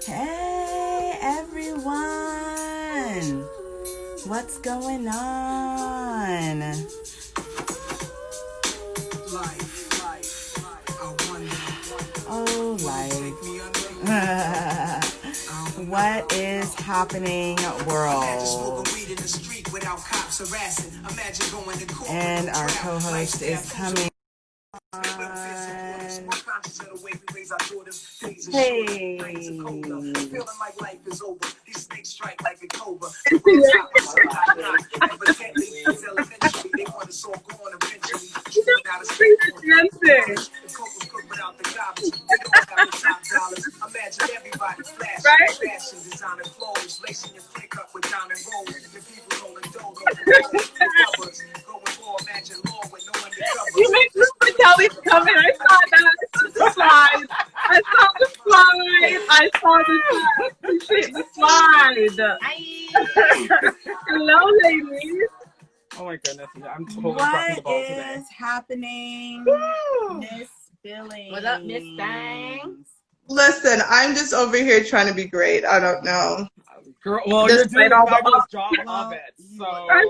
Hey everyone, what's going on? Oh, life. What is happening, world? And our co-host is coming. Hey. You make Mr. Kelly come in. I saw that. I saw the slide. Appreciate the slide. Hello, ladies. Oh my goodness, I'm totally dropping the ball today. What is happening, Miss Billings? What up, Miss Bangs? Listen, I'm just over here trying to be great. I don't know. Girl, well, Just you're doing all a fabulous job of it. So I'm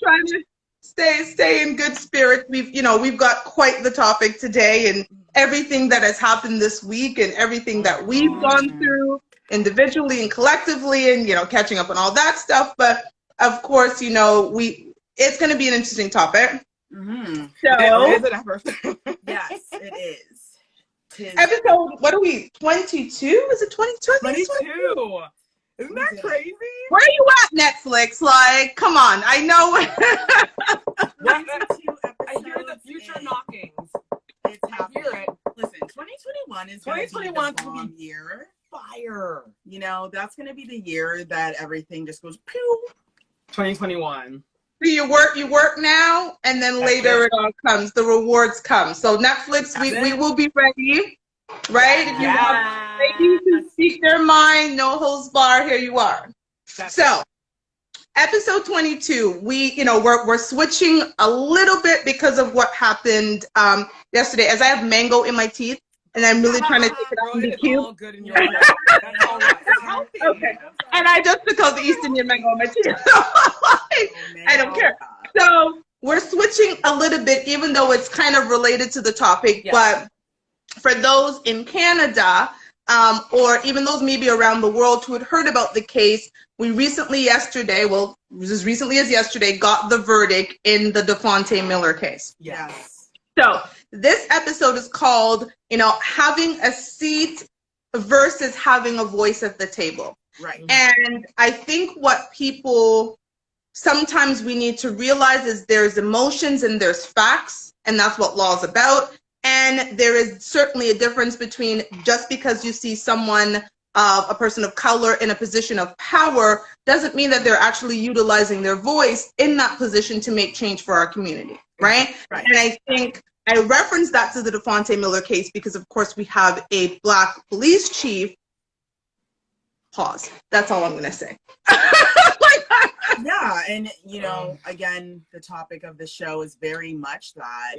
trying to stay in good spirits. We've got quite the topic today, and everything that has happened this week, and everything that we've gone through individually and collectively, and catching up on all that stuff. But of course, it's going to be an interesting topic. Mm-hmm. So, is it ever? Yes, it is. Episode, what are we, 22? Is it 22? 22. Isn't that crazy? Where are you at, Netflix? Like, come on. I know. I hear the future knockings. It's happening. I hear it. Listen, 2021 is going to be the bomb year. Fire. That's going to be the year that everything just goes pew. 2021. You work now, and then later it all comes. The rewards come. So Netflix, we will be ready, right? If you want ladies to speak their mind, no holds bar, here you are. So, episode 22, we're switching a little bit because of what happened yesterday. As I have mango in my teeth, and I'm really trying to take it out and be cute. All good in your life. That's all right. It's healthy. Okay. And I just took out the East Indian mango in my teeth. I don't care. So we're switching a little bit, even though it's kind of related to the topic. Yeah. But for those in Canada, or even those maybe around the world who had heard about the case, we recently as recently as yesterday, got the verdict in the Dafonte Miller case. Yes. So this episode is called, having a seat versus having a voice at the table. Right. And I think what people sometimes we need to realize is there's emotions and there's facts, and that's what law is about. And there is certainly a difference between just because you see someone, a person of color in a position of power, doesn't mean that they're actually utilizing their voice in that position to make change for our community, right? Right. And I think I referenced that to the Dafonte Miller case because, of course, we have a Black police chief. Pause. That's all I'm going to say. Yeah, and again, the topic of the show is very much that.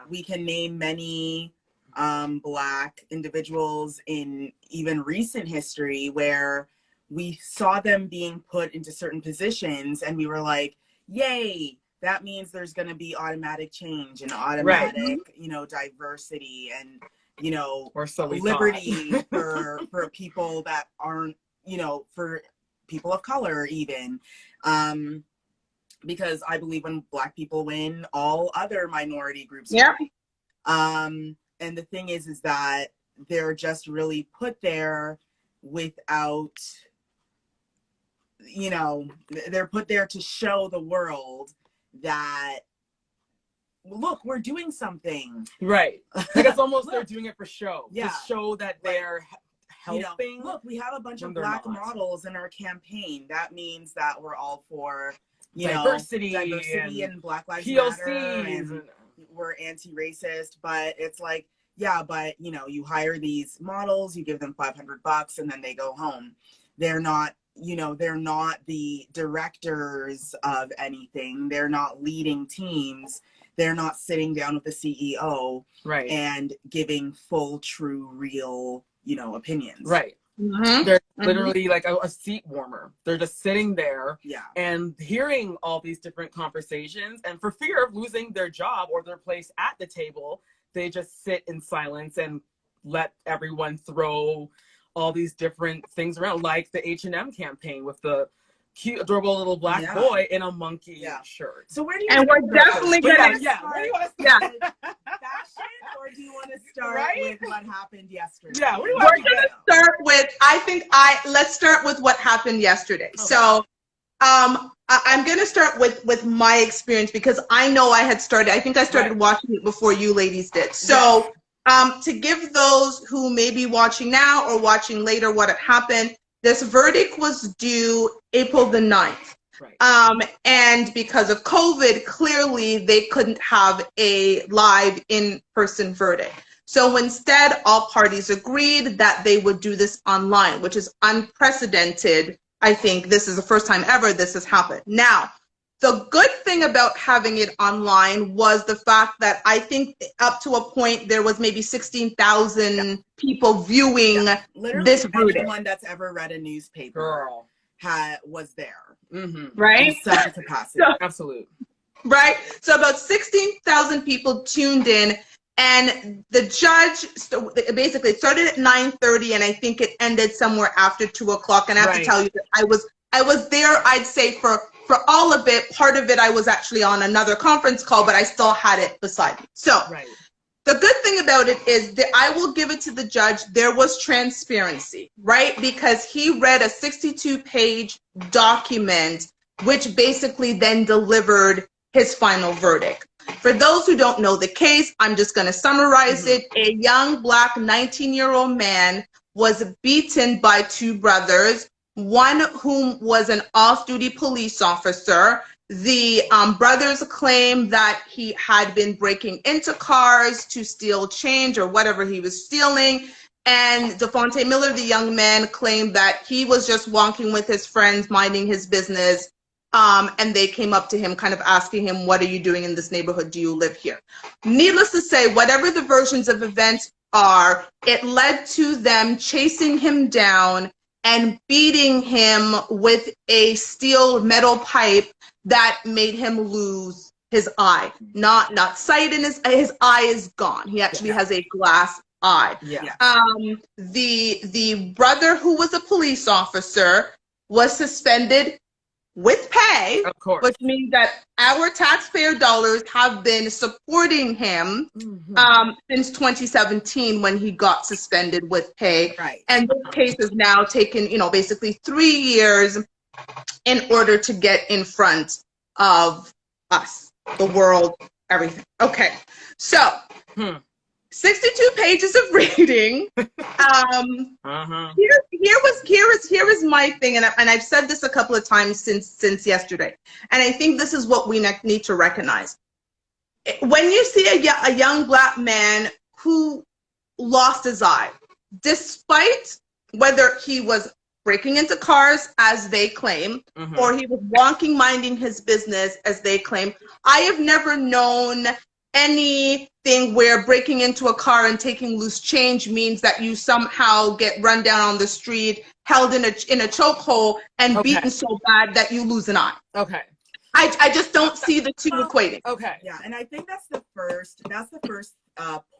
We can name many Black individuals in even recent history where we saw them being put into certain positions, and we were like, "Yay! That means there's going to be automatic change and automatic, diversity and or so we liberty for people that aren't, for people of color even, because I believe when Black people win, all other minority groups win. And the thing is that they're just really put there without, they're put there to show the world that, look, we're doing something. Right. Like it's almost they're doing it for show. Yeah. To show that they're helping. Look, we have a bunch of Black models in our campaign. That means that we're all for diversity and Black Lives POCs Matter, and we're anti-racist. But it's like, yeah, but you hire these models, you give them $500, and then they go home. They're not they're not the directors of anything. They're not leading teams. They're not sitting down with the CEO and giving full, true, real, opinions. Right. They're literally like a seat warmer. They're just sitting there and hearing all these different conversations. And for fear of losing their job or their place at the table, they just sit in silence and let everyone throw all these different things around, like the H&M campaign with the cute, adorable little black boy in a monkey shirt. So where do you? And we're definitely gonna. Where do you want to start? Fashion, or do you want to start with what happened yesterday? Yeah, we're gonna start with. Let's start with what happened yesterday. Okay. So, I'm gonna start with my experience because I know I had started. I think I started watching it before you ladies did. So, to give those who may be watching now or watching later what had happened. This verdict was due April the 9th. And because of COVID, clearly they couldn't have a live in-person verdict. So instead, all parties agreed that they would do this online, which is unprecedented. I think this is the first time ever this has happened. Now, the good thing about having it online was the fact that I think up to a point there was maybe 16,000 people viewing this verdict. Anyone that's ever read a newspaper was there, right? In such a capacity, absolutely. Right. So about 16,000 people tuned in, and the judge basically it started at 9:30, and I think it ended somewhere after 2 o'clock. And I have to tell you that I was there. I'd say for all of it, part of it I was actually on another conference call, but I still had it beside me. So the good thing about it is that I will give it to the judge. There was transparency, right? Because he read a 62-page document, which basically then delivered his final verdict. For those who don't know the case, I'm just going to summarize it. A young black 19-year-old man was beaten by two brothers, one whom was an off-duty police officer. The brothers claim that he had been breaking into cars to steal change or whatever he was stealing. And Devontae Miller, the young man, claimed that he was just walking with his friends, minding his business. And they came up to him kind of asking him, what are you doing in this neighborhood? Do you live here? Needless to say, whatever the versions of events are, it led to them chasing him down and beating him with a steel metal pipe that made him lose his eye. Not sight in his eye is gone. He actually has a glass eye. The brother who was a police officer was suspended with pay, of course, which means that our taxpayer dollars have been supporting him since 2017 when he got suspended with pay. And this case has now taken, basically 3 years in order to get in front of us, the world, everything. Okay, so 62 pages of reading. Here is my thing, and I've said this a couple of times since yesterday, and I think this is what we need to recognize. When you see a young black man who lost his eye, despite whether he was breaking into cars, as they claim, or he was walking, minding his business, as they claim, I have never known anything where breaking into a car and taking loose change means that you somehow get run down on the street, held in a chokehold, and beaten so bad that you lose an eye. I just don't see the two equating. Yeah, and I think that's the first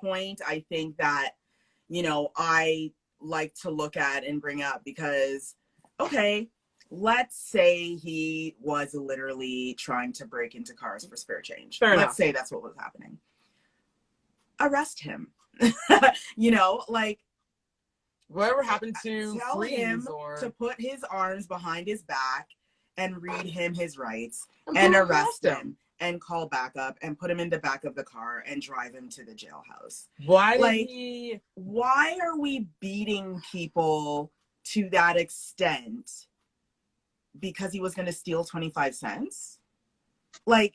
point I think that, I like to look at and bring up, because, let's say he was literally trying to break into cars for spare change. Let's say that's what was happening. Arrest him. Whatever happened to tell him to put his arms behind his back and read him his rights and arrest him and call backup and put him in the back of the car and drive him to the jailhouse. Why are we beating people to that extent? Because he was going to steal 25 cents? We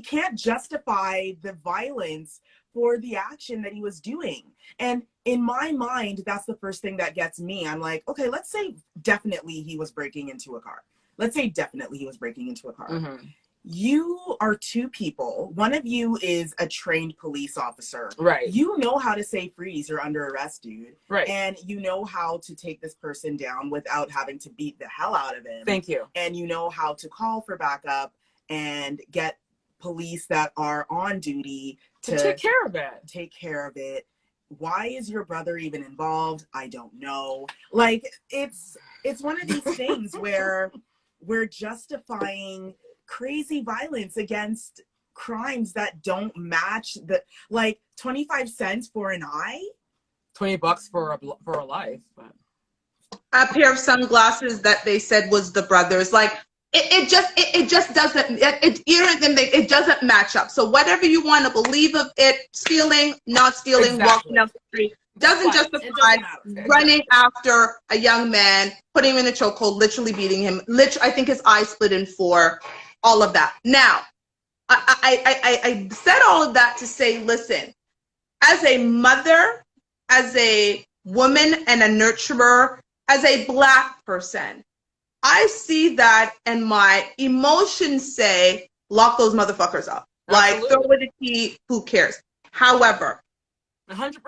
can't justify the violence for the action that he was doing. And in my mind, that's the first thing that gets me. I'm like, okay, let's say definitely he was breaking into a car. you are two people. One of you is a trained police officer. Right. You know how to say freeze, you're under arrest, dude. Right. And you know how to take this person down without having to beat the hell out of him. Thank you. And you know how to call for backup and get police that are on duty to take care of it. Take care of it. Why is your brother even involved? I don't know. Like, it's one of these things where we're justifying crazy violence against crimes that don't match the, like, 25 cents for an eye, $20 for a life. But. A pair of sunglasses that they said was the brother's. Like, it just doesn't, it doesn't match up. So whatever you want to believe of it, stealing, not stealing, exactly. Walking down the street, doesn't justify running after a young man, putting him in a chokehold, literally beating him. I think his eye split in 4, all of that. Now, I said all of that to say, listen, as a mother, as a woman and a nurturer, as a Black person, I see that and my emotions say, lock those motherfuckers up. Absolutely. Like, throw away the key, who cares? However, 100%.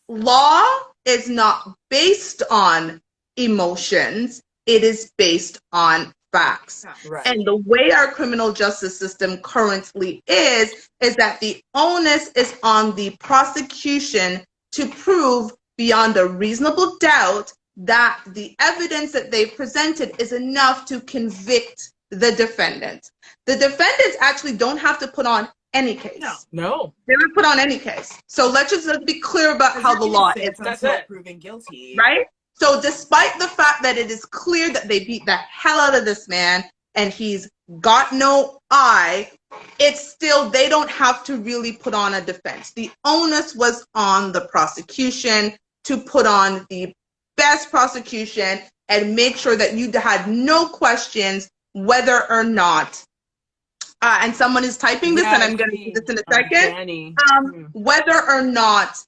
Law is not based on emotions. It is based on facts. Right. And the way our criminal justice system currently is that the onus is on the prosecution to prove beyond a reasonable doubt that the evidence that they presented is enough to convict the defendant. The defendants actually don't have to put on any case. No. They don't put on any case. So let's be clear about how the law is. That's it. Proven guilty. Right? So despite the fact that it is clear that they beat the hell out of this man and he's got no eye, it's still, they don't have to really put on a defense. The onus was on the prosecution to put on the best prosecution and make sure that you had no questions whether or not, and someone is typing this, and I'm going to do this in a second, whether or not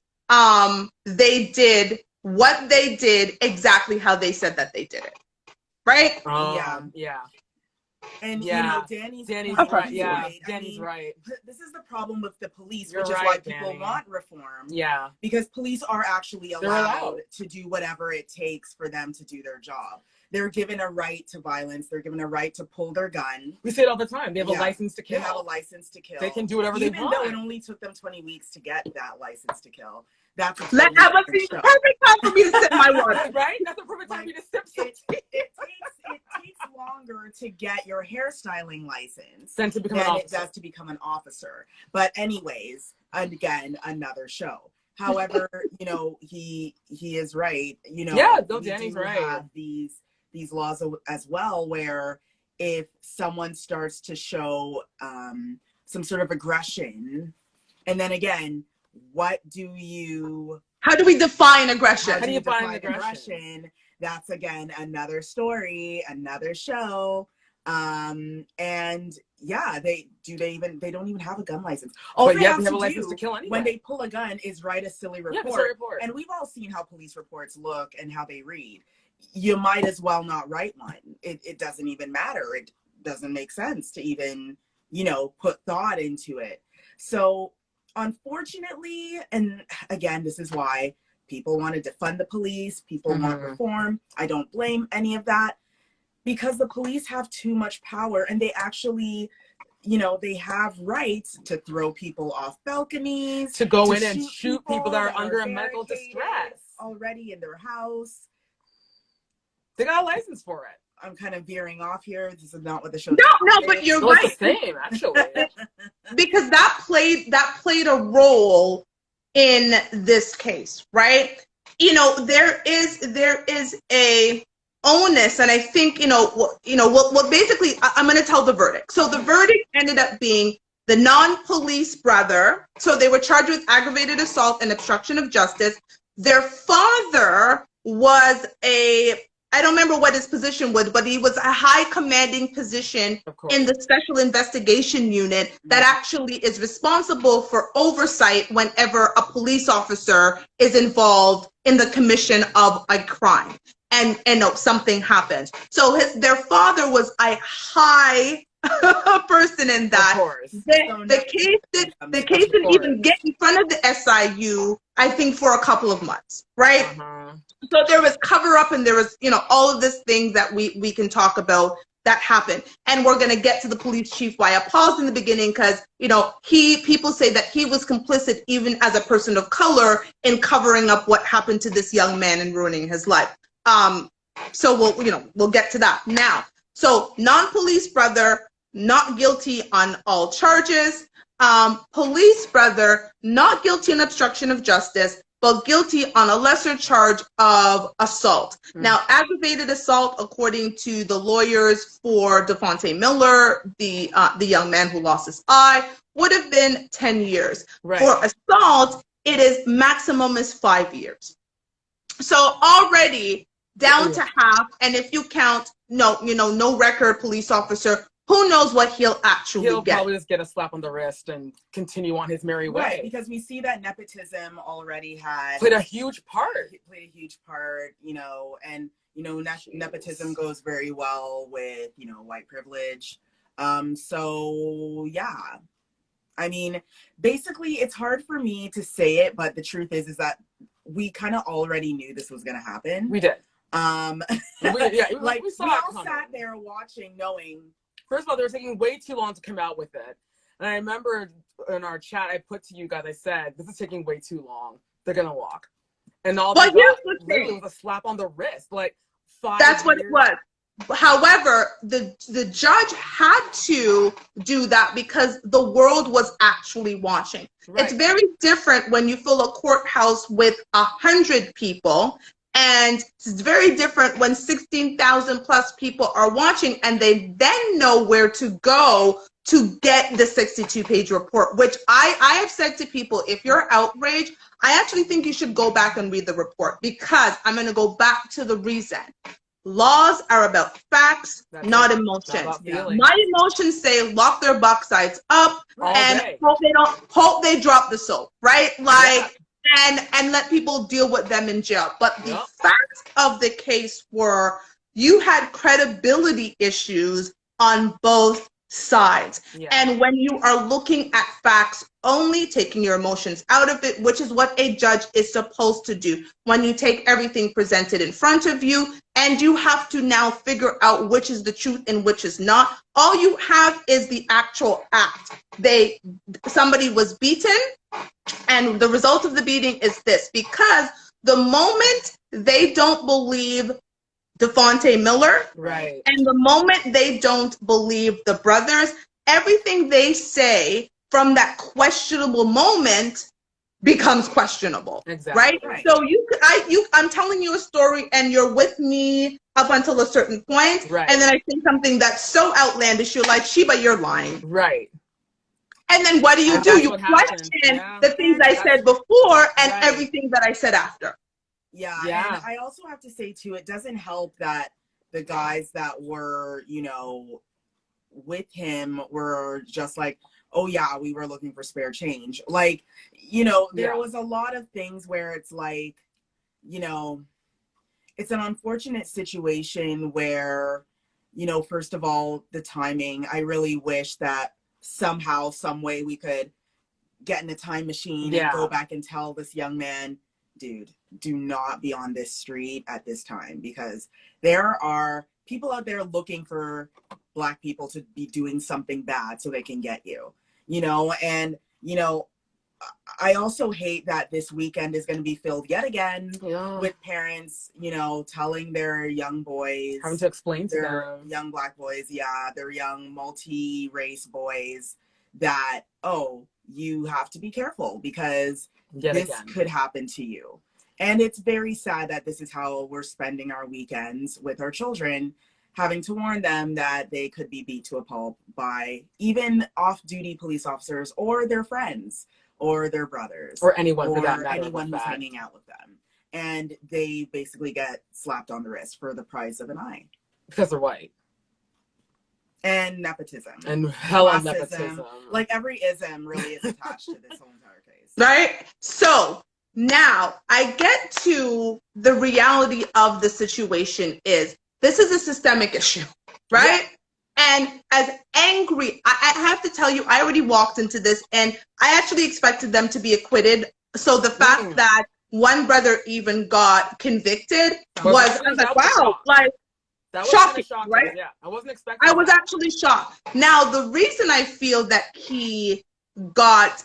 they did what they did exactly how they said that they did it. Right? Yeah. And you know, Danny's right. Yeah, Danny's right. This is the problem with the police, You're which is why people want reform. Yeah, because police are actually allowed to do whatever it takes for them to do their job. They're given a right to violence. They're given a right to pull their gun. We say it all the time. They have a license to kill. They have a license to kill. They can do whatever they want. Even though it only took them 20 weeks to get that license to kill. That's a perfect time for me to sip my water. Right? That's the perfect time for me to sip it takes longer to get your hairstyling license than to become an officer. It does to become an officer. But anyways, again, another show. However, you know, he is right. You know, Danny's right. Have these laws as well, where if someone starts to show some sort of aggression, and then again, how do we define aggression? How do you define aggression? That's again another story, another show. And yeah, they don't even have a gun license. All they have to have a license to kill anyway. When they pull a gun is write a silly report. And we've all seen how police reports look and how they read. You might as well not write one. It doesn't even matter. It doesn't make sense to even, you know, put thought into it. So unfortunately, and again, this is why people want to defund the police, people want reform. I don't blame any of that, because the police have too much power, and they actually, you know, they have rights to throw people off balconies, to go in and shoot people that are under a medical distress already in their house. They got a license for it. I'm kind of veering off here. This is not what the show. No, but you're right. It's the same, actually. Because that played a role in this case, right? You know, there is a onus, and I think what basically I'm going to tell the verdict. So the verdict ended up being the non-police brother. So they were charged with aggravated assault and obstruction of justice. Their father was I don't remember what his position was, but he was a high commanding position in the special investigation unit that actually is responsible for oversight whenever a police officer is involved in the commission of a crime and something happens. So their father was a high person in that. Of course. The case didn't even get in front of the SIU, I think, for a couple of months, right? So there was cover up and there was, all of these things that we can talk about that happened. And we're going to get to the police chief, why I paused in the beginning, because, people say that he was complicit even as a person of color in covering up what happened to this young man and ruining his life. So we'll get to that now. So non-police brother, not guilty on all charges. Police brother, not guilty on obstruction of justice, but guilty on a lesser charge of assault. Now, aggravated assault, according to the lawyers for Devontae Miller, the young man who lost his eye, would have been 10 years. Right. For assault, it is maximum is 5 years. So already down to half, and if you count no record police officer, who knows what he'll actually get. He'll probably just get a slap on the wrist and continue on his merry way. Right, because we see that nepotism already played a huge part. And nepotism goes very well with, white privilege. So yeah. I mean, basically it's hard for me to say it, but the truth is that we kind of already knew this was going to happen. We did. We all sat there watching, knowing. First of all, they were taking way too long to come out with it. And I remember in our chat, I put to you guys, I said, this is taking way too long. They're going to walk. And all that was a slap on the wrist. Like 5 That's what it was. However, the judge had to do that because the world was actually watching. Right. It's very different when you fill a courthouse with 100 people. And it's very different when 16,000 plus people are watching and they then know where to go to get the 62-page report, which I have said to people, if you're outraged, I actually think you should go back and read the report, because I'm going to go back to the reason. Laws are about facts, not emotions. My emotions say lock their backsides up and hope they drop the soap, right? And let people deal with them in jail. But the facts of the case were you had credibility issues on both sides. Yeah. And when you are looking at facts only, taking your emotions out of it, which is what a judge is supposed to do, when you take everything presented in front of you and you have to now figure out which is the truth and which is not, all you have is the actual act. Somebody was beaten, and the result of the beating is this, because the moment they don't believe Devontae Miller, right, and the moment they don't believe the brothers, everything they say from that questionable moment becomes questionable. Exactly. Right? So I'm telling you a story and you're with me up until a certain point, right, and then I say something that's so outlandish, you're like, Sheba, you're lying. Right. And then what do? You question the things I said before and everything that I said after. Yeah. And I also have to say too, it doesn't help that the guys that were, with him were just like, oh yeah, we were looking for spare change. Like, there was a lot of things where it's like, it's an unfortunate situation where, first of all, the timing, I really wish that somehow, some way we could get in a time machine and go back and tell this young man, dude, do not be on this street at this time, because there are people out there looking for Black people to be doing something bad so they can get you, and, I also hate that this weekend is going to be filled yet again with parents, telling their young boys, having to explain to their young Black boys, their young multi-race boys that, oh, you have to be careful because this could happen to you. And it's very sad that this is how we're spending our weekends with our children, having to warn them that they could be beat to a pulp by even off-duty police officers or their friends or their brothers. Or anyone for that matter. Anyone who's hanging out with them. And they basically get slapped on the wrist for the price of an eye. Because they're white. And nepotism. And hella nepotism. Like every ism really is attached to this whole entire case. Right? So now I get to the reality of the situation is this is a systemic issue, right? And as angry, I have to tell you, I already walked into this and I actually expected them to be acquitted. So the fact that one brother even got convicted was, I was like, wow, like, that was shocking, shocking, right? Yeah, I wasn't expecting I was actually shocked. Now, the reason I feel that he got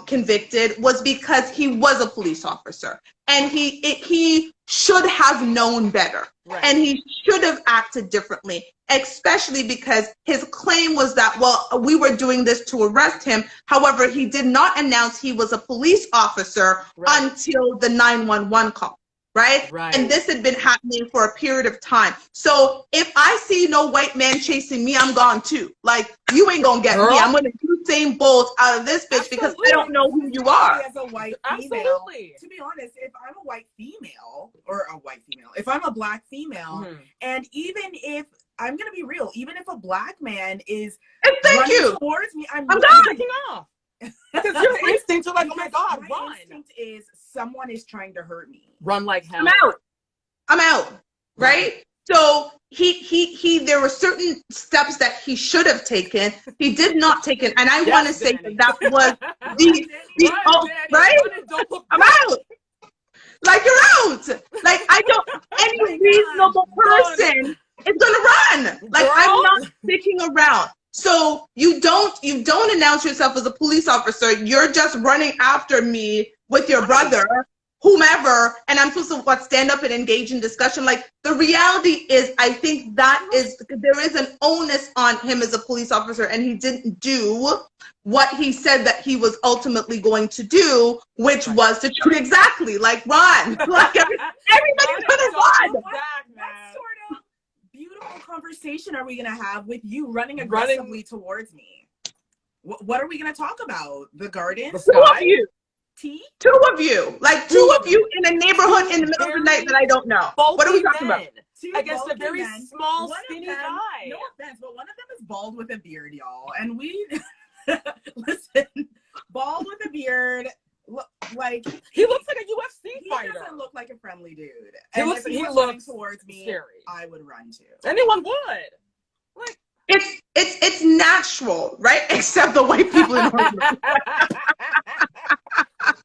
convicted was because he was a police officer and he should have known better. Right. And he should have acted differently, especially because his claim was that, well, we were doing this to arrest him. However, he did not announce he was a police officer until the 911 call. Right? And this had been happening for a period of time. So if I see no white man chasing me, I'm gone too. Like, you ain't gonna get me. I'm gonna do Usain Bolt out of this bitch because I don't know who you are. As a white female, to be honest, if I'm a white female, if I'm a black female, and even if I'm gonna be real, even if a black man is running towards me, I'm taking off. Because your instinct are like, oh my God, my run. instinct is someone is trying to hurt me. Run like hell. I'm out. Right? So there were certain steps that he should have taken. He did not take it. And I want to say that was right? I'm out. Like, you're out. Like, I don't, any reasonable person is going to run. Like, I'm not sticking around. So you don't announce yourself as a police officer. You're just running after me with your brother, whomever, and I'm supposed to stand up and engage in discussion. Like, the reality is, I think that there is an onus on him as a police officer, and he didn't do what he said that he was ultimately going to do, which was to shoot exactly, like, run. Like, everybody's gonna run. What sort of beautiful conversation are we gonna have with you running aggressively towards me? What are we gonna talk about? The garden? The sky? 2 of you. Tea? 2 of you. Like, 2 of you in a neighborhood in the middle of the night that I don't know. What are we talking about? Against a very small, skinny guy. No offense, but one of them is bald with a beard, y'all. And we, listen, bald with a beard, like, he looks like a UFC fighter. He doesn't look like a friendly dude. He and looks, if he was running towards me, scary. I would run too. Anyone would. Like, it's natural, right? Except the white people in Hollywood.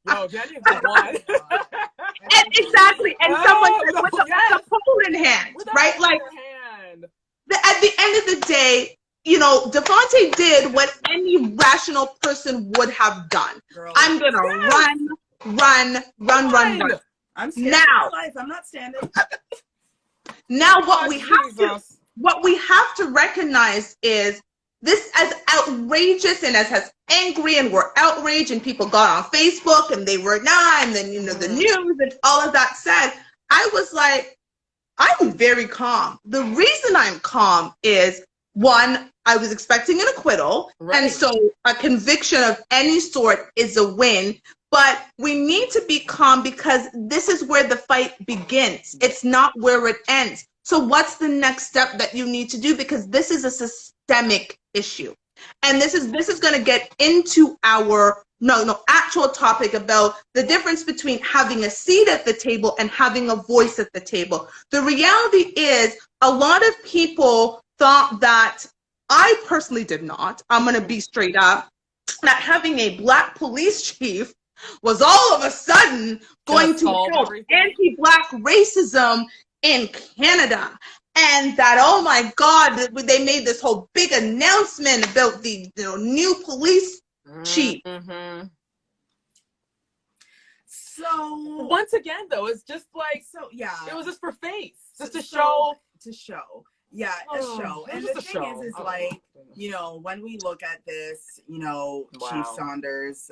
Yo, Jenny was one. Exactly, and someone with the pole in hand, right? Like, at the end of the day, you know, Devontae did what any rational person would have done. Girl, I'm gonna run. I'm scared of my life. I'm not standing. Now, what we have to recognize is this, as outrageous and as angry, and we're outraged, and people got on Facebook and they were and then, you know, the news and all of that said, I was like, I'm very calm. The reason I'm calm is, one, I was expecting an acquittal, and so a conviction of any sort is a win. But we need to be calm because this is where the fight begins. It's not where it ends. So what's the next step that you need to do? Because this is a systemic issue. And this is going to get into our actual topic about the difference between having a seat at the table and having a voice at the table. The reality is, a lot of people thought that, I personally did not, I'm going to be straight up, that having a black police chief was all of a sudden going to help anti-black racism in Canada. And that, oh my God, they made this whole big announcement about the new police chief. So once again, though, it's just like, it was just for face, just to show. Yeah, a show. And the thing is like, you know, when we look at this, you know, Chief Saunders,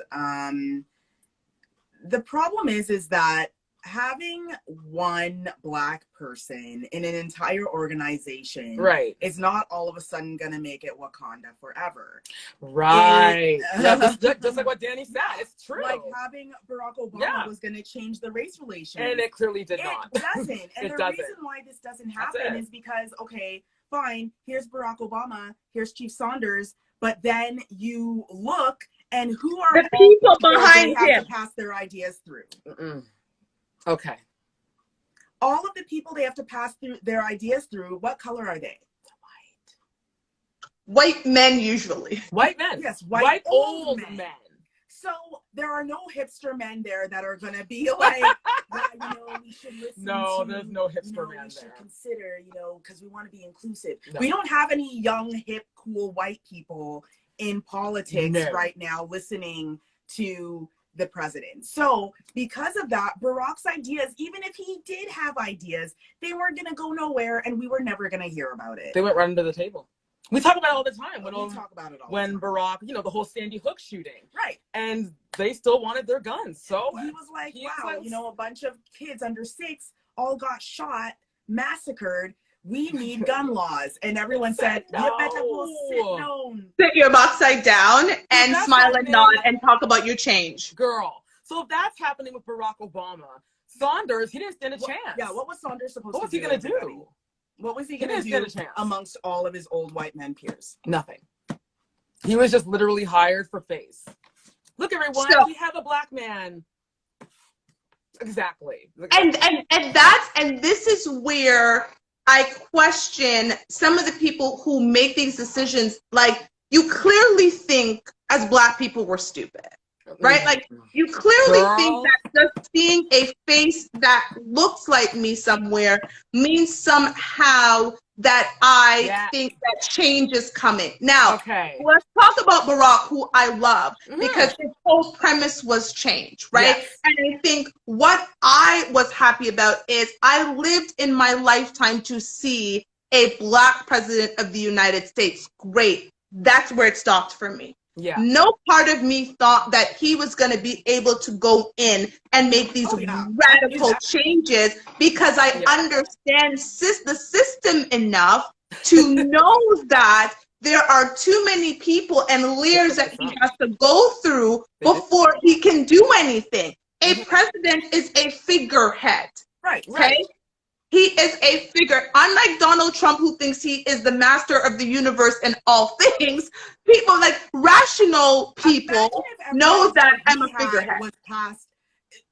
the problem is that having one black person in an entire organization is not all of a sudden going to make it Wakanda forever. Just like what Danny said, it's true. Like, having Barack Obama was going to change the race relations. And it clearly did not. It doesn't. And the reason why this doesn't happen is because, okay, fine, here's Barack Obama, here's Chief Saunders, but then you look, and who are the people behind they him have to pass their ideas through? Okay. All of the people they have to pass through their ideas through, what color are they? white men usually. White men. Yes, white old men. So there are no hipster men there that are gonna be like, we should listen. No, there's no hipster man we should there. consider, because we want to be inclusive. No. We don't have any young, hip, cool white people in politics right now listening to the president. So because of that, Barack's ideas, even if he did have ideas, they weren't gonna go nowhere, and we were never gonna hear about it. They went right under the table. We talk about it all the time. We talk about it all when Barack, the whole Sandy Hook shooting. Right. And they still wanted their guns. So he was like, wow, a bunch of kids under 6 all got shot, massacred. We need gun laws. And everyone said, no. You better go sit down. Sit your upside down and smile and nod and talk about your change. Girl. So if that's happening with Barack Obama, Saunders, he didn't stand a chance. Yeah, what was Saunders supposed to do? What was he going to do? What was he going to do amongst all of his old white men peers? Nothing. He was just literally hired for face. Look, everyone, we have a black man. Exactly. And this is where I question some of the people who make these decisions. Like, you clearly think as black people we're stupid. Right? Like, you clearly think that just seeing a face that looks like me somewhere means somehow that I think that change is coming. Now, let's talk about Barack, who I love, because his whole premise was change, right? Yes. And I think what I was happy about is I lived in my lifetime to see a black president of the United States. Great. That's where it stopped for me. Yeah. No part of me thought that he was going to be able to go in and make these radical changes, because I understand the system enough to know that there are too many people and layers that he has to go through before he can do anything. A president is a figurehead. Right. Okay? He is a figure. Unlike Donald Trump, who thinks he is the master of the universe and all things, people like rational people know that I'm a figurehead. Was passed,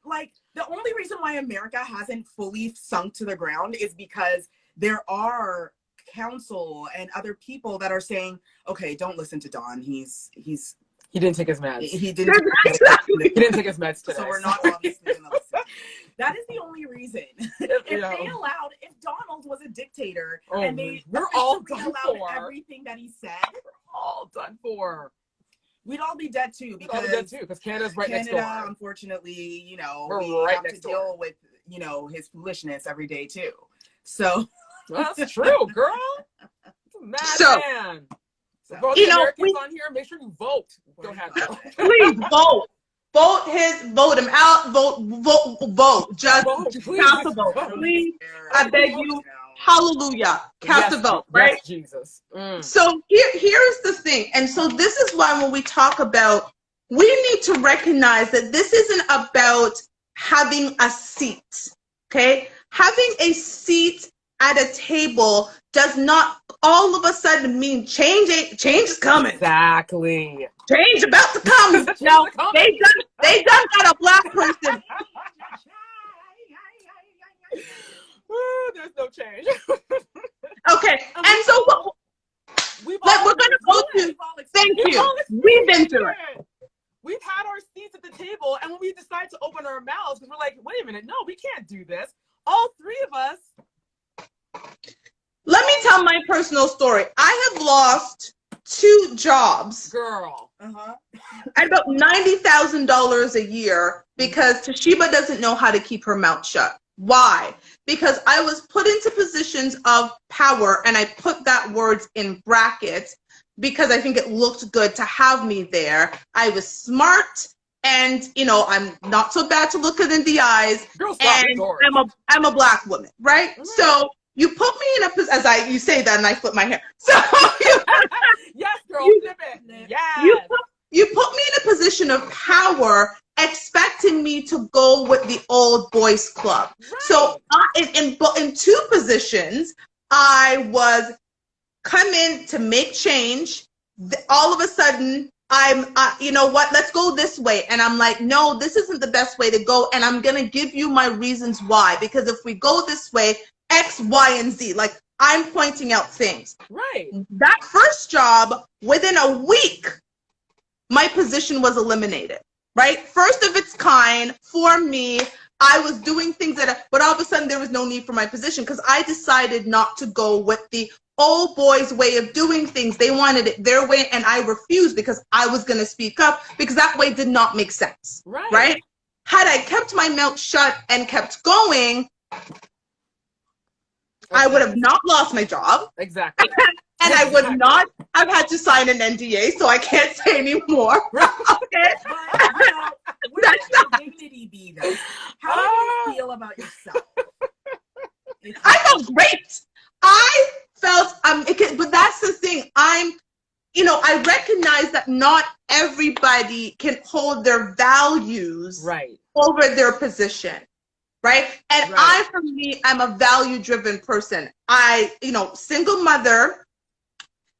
like, the only reason why America hasn't fully sunk to the ground is because there are council and other people that are saying, okay, don't listen to Don. He didn't take his meds. He didn't take his meds today. So we're not obviously going to listen. That is the only reason. If Donald was a dictator and we're all done for everything that he said, we're all done for. We'd all be dead too, because Canada's right next door. Canada, unfortunately, we have to deal with, his foolishness every day too. So that's true, girl. Mad man. So, for all the Americans on here, make sure you vote. Go ahead. Please vote. Vote him out. Vote. Just cast a vote. Please, I beg you. Hallelujah. Cast a vote, right? Yes, Jesus. So here's the thing. And so this is why when we talk about, we need to recognize that this isn't about having a seat, okay? Having a seat at a table does not all of a sudden mean change is coming. Exactly. Change about to come. Now, they done got a black person. There's no change. Okay, and so we're going to go to, thank you. We've been through it. We've had our seats at the table, and when we decide to open our mouths, because we're like, wait a minute, no, we can't do this. All three of us. Let me tell my personal story. I have lost 2 jobs. Girl. At about $90,000 a year, because Toshiba doesn't know how to keep her mouth shut. Why? Because I was put into positions of power, and I put that words in brackets because I think it looked good to have me there. I was smart, and I'm not so bad to look it in the eyes. And I'm a black woman, right? So you put me in a position, you say that and I flip my hair. So yes, girl, flip it. Yes. You put me in a position of power, expecting me to go with the old boys club. Right. So in 2 positions, I was come in to make change. All of a sudden, I'm, you know what, let's go this way. And I'm like, no, this isn't the best way to go. And I'm going to give you my reasons why. Because if we go this way, X, Y, and Z, like I'm pointing out things. Right. That first job, within a week, my position was eliminated, right? First of its kind for me. I was doing things but all of a sudden there was no need for my position because I decided not to go with the old boys' way of doing things. They wanted it their way, and I refused because I was going to speak up because that way did not make sense, right? Had I kept my mouth shut and kept going, I would have not lost my job. Exactly. And I would not have had to sign an NDA, so I can't say anymore. Okay? Where does your dignity be then? How do you feel about yourself? I felt great. I felt, but that's the thing. I recognize that not everybody can hold their values over their position. Right. And for me, I'm a value-driven person. Single mother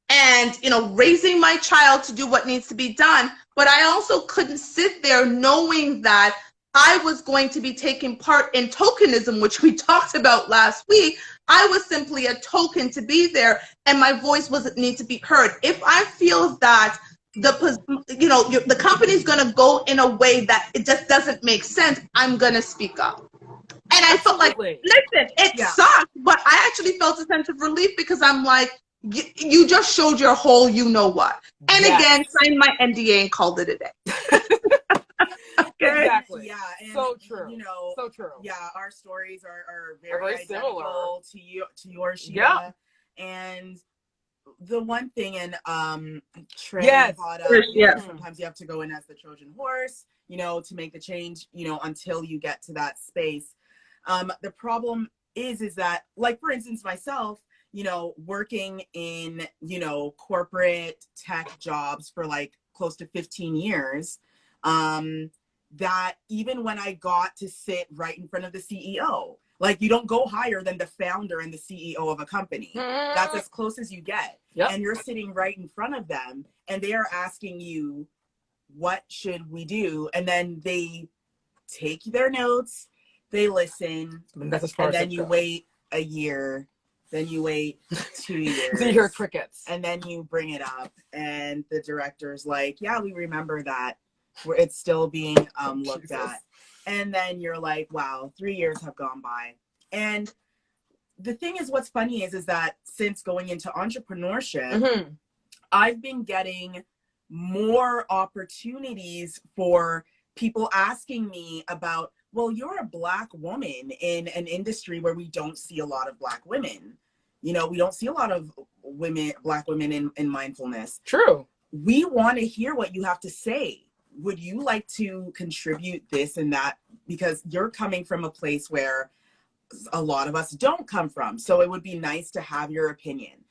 and, raising my child to do what needs to be done. But I also couldn't sit there knowing that I was going to be taking part in tokenism, which we talked about last week. I was simply a token to be there, and my voice wasn't need to be heard. If I feel that the company's going to go in a way that it just doesn't make sense, I'm going to speak up. And I felt like, listen, it sucked, but I actually felt a sense of relief because I'm like, you just showed your whole you-know-what. And again, signed my NDA and called it a day. Okay. Exactly. Yeah. And, so true. So true. Yeah, our stories are very identical to yours, Sheila. Yeah. And the one thing, and Trey brought up, sometimes you have to go in as the Trojan horse, to make the change, until you get to that space. The problem is that, like, for instance, myself, working in, corporate tech jobs for like close to 15 years, that even when I got to sit right in front of the CEO, like, you don't go higher than the founder and the CEO of a company. That's as close as you get. Yep. And you're sitting right in front of them and they are asking you, what should we do? And then they take their notes, they listen, and then you wait a year, then you wait 2 years. So you hear crickets. And then you bring it up and the director's like, yeah, we remember that. It's still being looked at. And then you're like, wow, 3 years have gone by. And the thing is, what's funny is that since going into entrepreneurship, I've been getting more opportunities for people asking me about, well, you're a Black woman in an industry where we don't see a lot of Black women. We don't see a lot of Black women in mindfulness. True. We want to hear what you have to say. Would you like to contribute this and that? Because you're coming from a place where a lot of us don't come from. So it would be nice to have your opinion.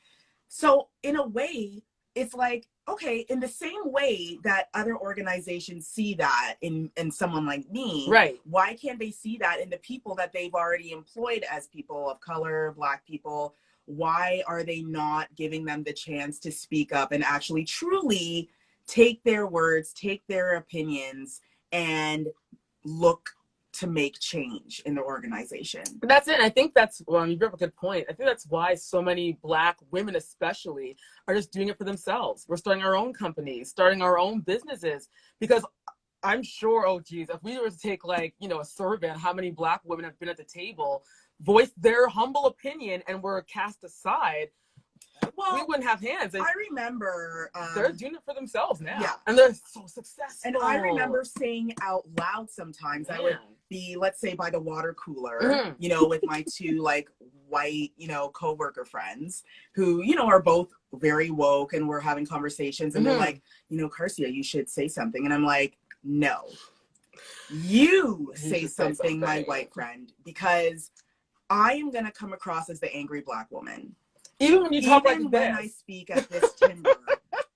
So in a way, it's like, okay, in the same way that other organizations see that in someone like me, why can't they see that in the people that they've already employed as people of color, Black people? Why are they not giving them the chance to speak up and actually truly take their words, take their opinions, and look to make change in the organization? That's it. I think that's, well, you bring up a good point. I think that's why so many Black women especially are just doing it for themselves. We're starting our own companies, starting our own businesses, because I'm sure, oh geez, if we were to take like, a survey on how many Black women have been at the table, voice their humble opinion, and were cast aside, well, we wouldn't have hands. I remember they're doing it for themselves now. Yeah. And they're so successful. And I remember saying out loud sometimes, I would be, let's say, by the water cooler, with my two like white, coworker friends who, are both very woke, and we're having conversations, and they're like, Karcia, you should say something. And I'm like, no, you say something, my white friend, because I am going to come across as the angry Black woman. Even when you talk like when this. I speak at this timber,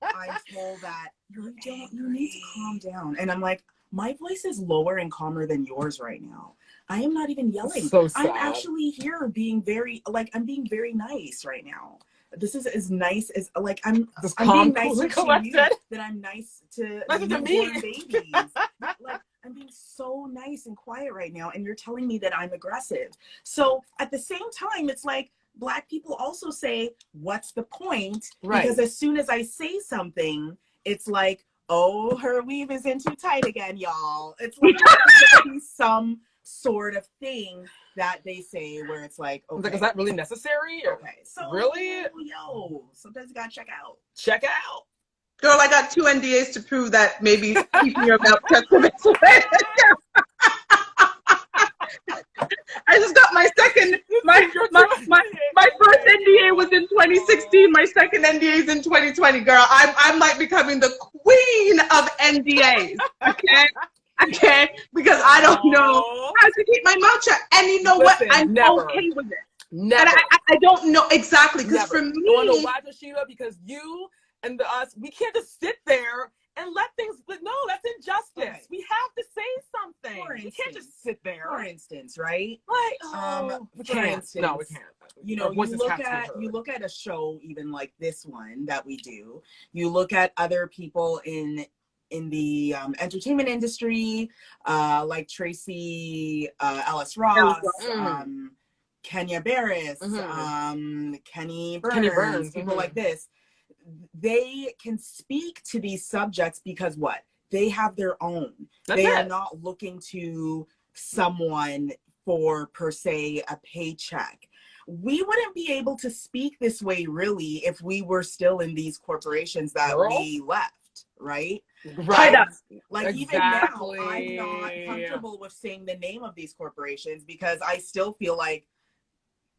I'm told that you need to calm down. And I'm like, my voice is lower and calmer than yours right now. I am not even yelling. So sad. I'm actually here being I'm being very nice right now. This is as nice as, like, I'm being nicer to you than I'm nice to newborn babies. Like, I'm being so nice and quiet right now, and you're telling me that I'm aggressive. So at the same time, it's like, Black people also say, what's the point? Right. Because as soon as I say something, it's like, oh, her weave is in too tight again, y'all. It's like some sort of thing that they say where it's like, okay. Like, is that really necessary? Okay. So really? Yo, sometimes you gotta check out. Check out. Girl, I got 2 NDAs to prove that maybe keeping your mouth shut for this way. I just got my second, my first NDA was in 2016. My second NDA is in 2020. Girl, I'm like becoming the queen of NDAs. Okay, because I don't know how to keep my mouth shut. And you know what? I'm okay with it. Never. And I don't know exactly, because for me, you want to know why, Rashida? Because you and us, we can't just sit there and let things. No, that's injustice. Okay. We have to say something. We can't just sit there. For instance, right? Like, we can't. No, we can't. You know, you look at a show even like this one that we do. You look at other people in the entertainment industry, like Tracy Ellis Ross, Kenya Barris, Kenny Burns, people like this. They can speak to these subjects because what? They have their own. They are not looking to someone for, per se, a paycheck. We wouldn't be able to speak this way really if we were still in these corporations that we left, right? Right. Like even now, I'm not comfortable with saying the name of these corporations because I still feel like,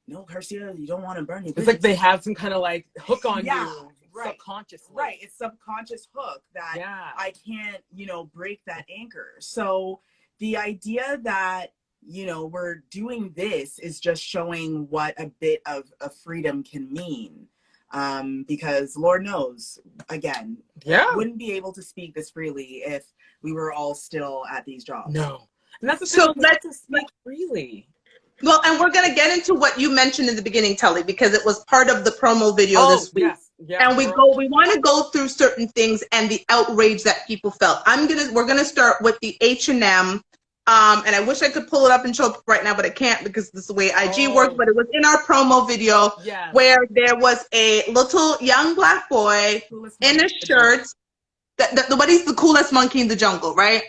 no, Garcia, you don't want to burn your It's like they have some kind of like hook on you. Right. Subconsciously. Right. It's subconscious hook that I can't, break that anchor. So the idea that, we're doing this is just showing what a bit of freedom can mean. Because Lord knows, again, wouldn't be able to speak this freely if we were all still at these jobs. No. And that's the so thing, let's speak freely. Well, and we're going to get into what you mentioned in the beginning, Telly, because it was part of the promo video this week. Yes. Yeah, and we want to go through certain things and the outrage that people felt. We're going to start with the H&M. And I wish I could pull it up and show it right now, but I can't because this is the way IG works. But it was in our promo video where there was a little young Black boy in a shirt. Nobody's the coolest monkey in the jungle, right?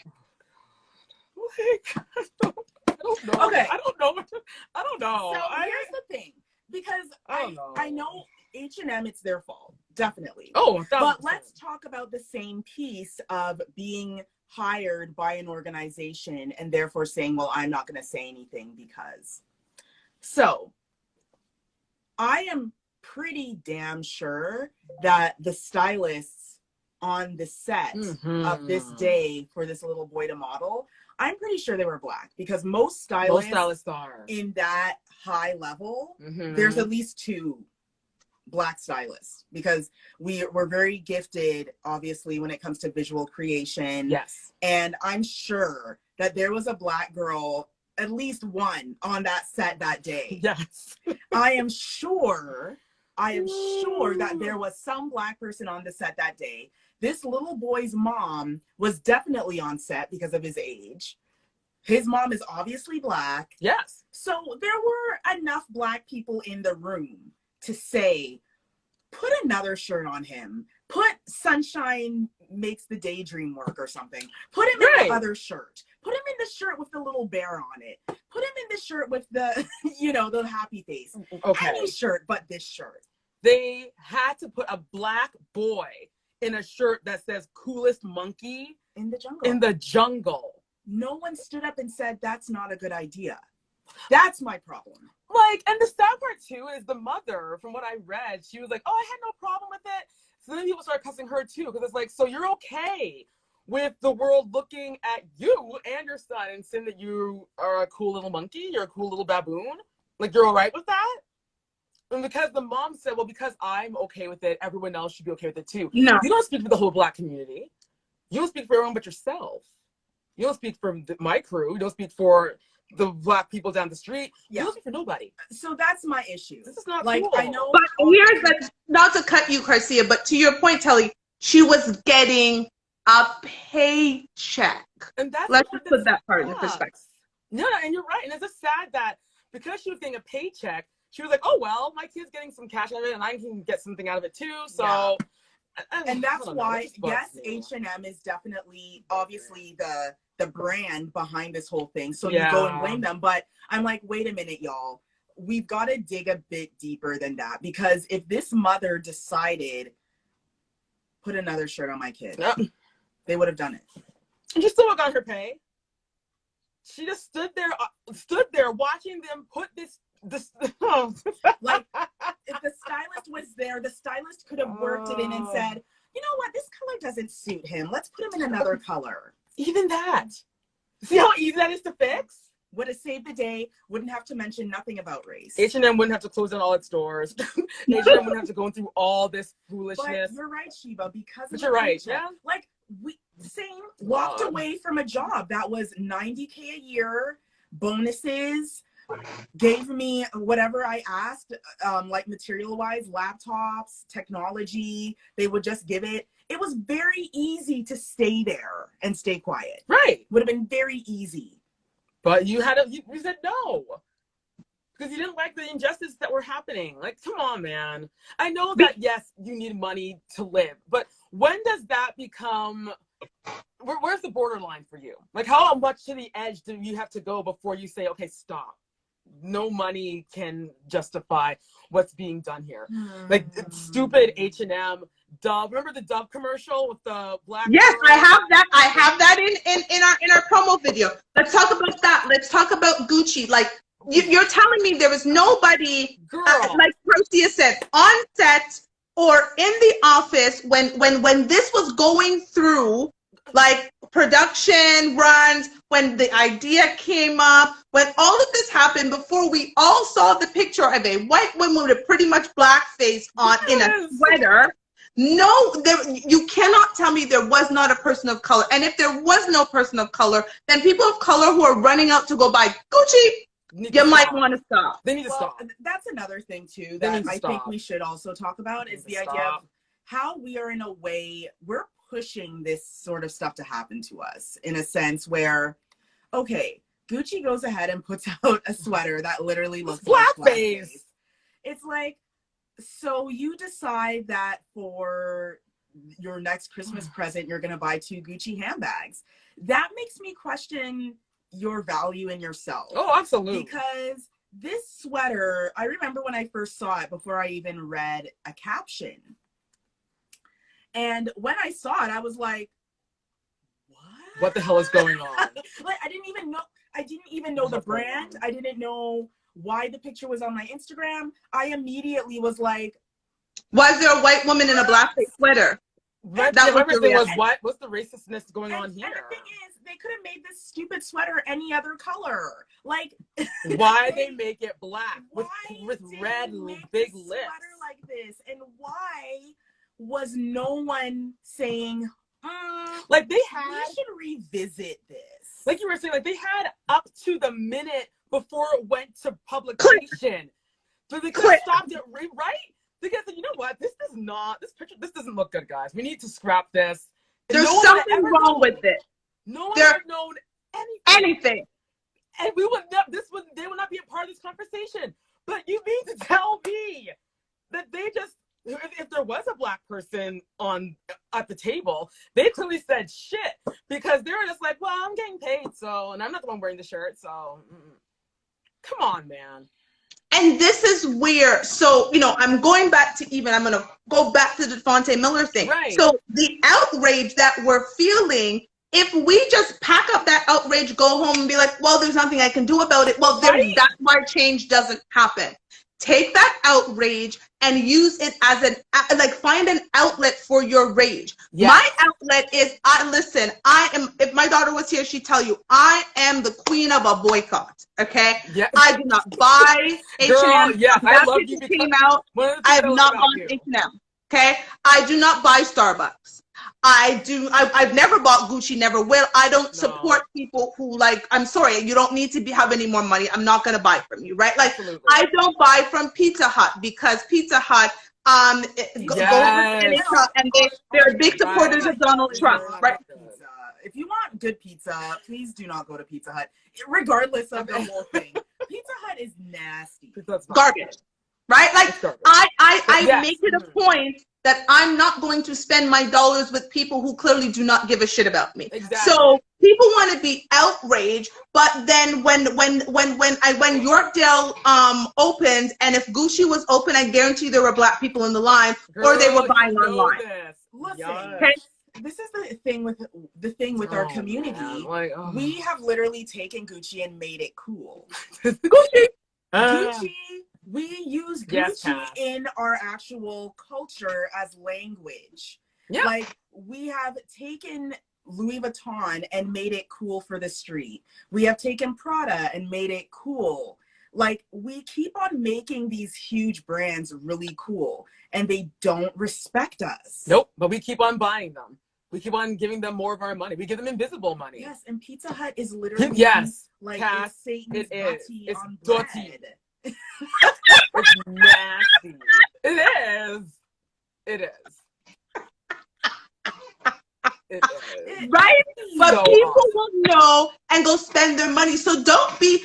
Okay. I don't know. So here's the thing, because I know H&M, it's their fault, definitely. But let's talk about the same piece of being hired by an organization and therefore saying, well, I'm not going to say anything because. So I am pretty damn sure that the stylists on the set of this day for this little boy to model, I'm pretty sure they were Black because most stylists are in that high level. There's at least 2 Black stylists because we're very gifted, obviously, when it comes to visual creation. Yes. And I'm sure that there was a Black girl, at least one, on that set that day. Yes. I am sure that there was some Black person on the set that day. This little boy's mom was definitely on set because of his age. His mom is obviously Black. Yes. So there were enough Black people in the room to say, put another shirt on him. Put Sunshine Makes the Daydream Work or something. Put him in the other shirt. Put him in the shirt with the little bear on it. Put him in the shirt with the, the happy face. Okay. Any shirt but this shirt. They had to put a Black boy in a shirt that says coolest monkey in the jungle. No one stood up and said that's not a good idea. That's my problem. Like, and the sad part too is the mother, from what I read, she was like, oh, I had no problem with it. So then people started cussing her too, because it's like, so you're okay with the world looking at you and your son and saying that you are a cool little monkey, you're a cool little baboon? Like, you're all right with that? And because the mom said, well, because I'm okay with it, everyone else should be okay with it too. No. You don't speak for the whole Black community. You don't speak for everyone but yourself. You don't speak for my crew. You don't speak for the Black people down the street. You don't speak for nobody. So that's my issue. This is not like, cool. I know. But here's not to cut you, Garcia, but to your point, Telly, she was getting a paycheck. And that's Let's just put that part in perspective. No, and you're right. And it's just sad that because she was getting a paycheck, she was like, oh, well, my kid's getting some cash out of it and I can get something out of it too. So, and that's why, yes, H&M is definitely, obviously, the brand behind this whole thing. So you go and blame them. But I'm like, wait a minute, y'all. We've got to dig a bit deeper than that. Because if this mother decided, put another shirt on my kid, they would have done it. And she still got her pay. She just stood there watching them put this like, if the stylist was there, the stylist could have worked it in and said, you know what, this color doesn't suit him. Let's put him in another color. Even that. See how easy that is to fix? Would have saved the day, wouldn't have to mention nothing about race. H&M wouldn't have to close down all its doors. H&M wouldn't have to go through all this foolishness. But you're right, Shiva, because but you're right, yeah. Like, we walked away from a job that was $90K a year, bonuses, gave me whatever I asked, like material-wise, laptops, technology, they would just give it. It was very easy to stay there and stay quiet. Right. Would have been very easy. But you said no. Because you didn't like the injustice that were happening. Like, come on, man. I know that, yes, you need money to live. But when does that become... Where's the borderline for you? Like, how much to the edge do you have to go before you say, okay, stop? No money can justify what's being done here. Like, stupid H&M, Dove. Remember the Dove commercial with the black... Yes, girl? I have that in our promo video. Let's talk about that. Let's talk about Gucci. Like, you're telling me there was nobody, like Procia said, on set or in the office when this was going through, like, production runs, when the idea came up, when all of this happened, before we all saw the picture of a white woman with a pretty much blackface on in a sweater. No, you cannot tell me there was not a person of color. And if there was no person of color, then people of color who are running out to go buy Gucci, you might want to stop. They need to stop. That's another thing, too, that I think we should also talk about is the idea of how we are, in a way, we're pushing this sort of stuff to happen to us in a sense where, okay, Gucci goes ahead and puts out a sweater that literally looks like blackface. It's like, so you decide that for your next Christmas present, you're going to buy 2 Gucci handbags. That makes me question your value in yourself. Oh, absolutely. Because this sweater, I remember when I first saw it before I even read a caption. And when I saw it, I was like, what the hell is going on? Like, I didn't even know the brand. I didn't know why the picture was on my Instagram. I immediately was like, was there a white woman in a blackface sweater? What's the racistness going on here? And the thing is, they could have made this stupid sweater any other color. Like, why they make it black with red big lips? Sweater like this, and why was no one saying, like, we should revisit this? Like you were saying, like, they had up to the minute before it went to publication. So they could have stopped it, right? They could have said, you know what, this doesn't look good, guys. We need to scrap this. And there's something wrong with it. No one would have known anything. And they would not be a part of this conversation. But you mean to tell me that they just, if there was a black person at the table, they clearly said shit, because they were just like, well, I'm getting paid, and I'm not the one wearing the shirt, so come on, man. And this is where, so, I'm going back to I'm going to go back to the Devontae Miller thing. Right. So the outrage that we're feeling, if we just pack up that outrage, go home and be like, well, there's nothing I can do about it. Well, that's why change doesn't happen. Take that outrage and use it as find an outlet for your rage. Yes. My outlet is, if my daughter was here, she'd tell you, I am the queen of a boycott. Okay. Yes. I do not buy H&M. Yes, I love you because came out. I have not bought H&M. Okay. I do not buy Starbucks. I've never bought Gucci, never will. I don't support people who, like, I'm sorry, you don't need to have any more money. I'm not going to buy from you, right? Like, absolutely. I don't buy from Pizza Hut because Pizza Hut, and they're big supporters of Donald Trump, right? If you want good pizza, please do not go to Pizza Hut, regardless of the whole thing. Pizza Hut is nasty. Garbage. Right? Like, I make it a point that I'm not going to spend my dollars with people who clearly do not give a shit about me. Exactly. So people want to be outraged, but then when Yorkdale opened, and if Gucci was open, I guarantee there were Black people in the line, or they were buying online. Listen, okay? This is the thing with our community. Like, we have literally taken Gucci and made it cool. Gucci. We use Gucci in our actual culture as language. Yeah. Like, we have taken Louis Vuitton and made it cool for the street. We have taken Prada and made it cool. Like, we keep on making these huge brands really cool, and they don't respect us. Nope, but we keep on buying them. We keep on giving them more of our money. We give them invisible money. Yes, and Pizza Hut is literally like Cass, Satan's butty it's on dirty. bread. It's nasty. It is. It is. It is. Right? But So people will know and go spend their money. So don't be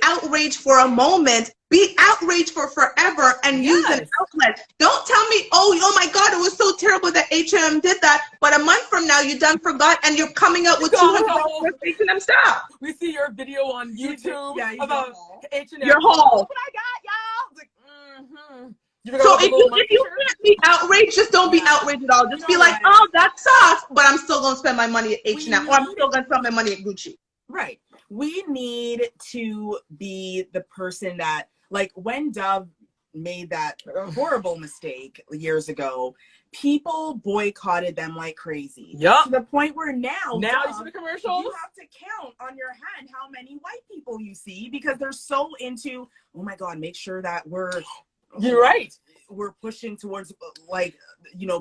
outraged for a moment. Be outraged for forever and use an outlet. Don't tell me, oh my God, it was so terrible that H&M did that. But a month from now, you done forgot and you're coming out with $200 H&M stuff. We see your video on YouTube about H&M. Your haul. Look what I got, y'all. It's like, So if you can't be outraged, just don't be outraged at all. Just be like, oh, that sucks, but I'm still going to spend my money at H&M, or I'm still going to spend my money at Gucci. Right. We need to be the person that, like, when Dove made that horrible mistake years ago, people boycotted them like crazy. Yep. To the point where now you see the commercials? You have to count on your hand how many white people you see, because they're so into, oh my God, make sure that You're right. We're pushing towards, like,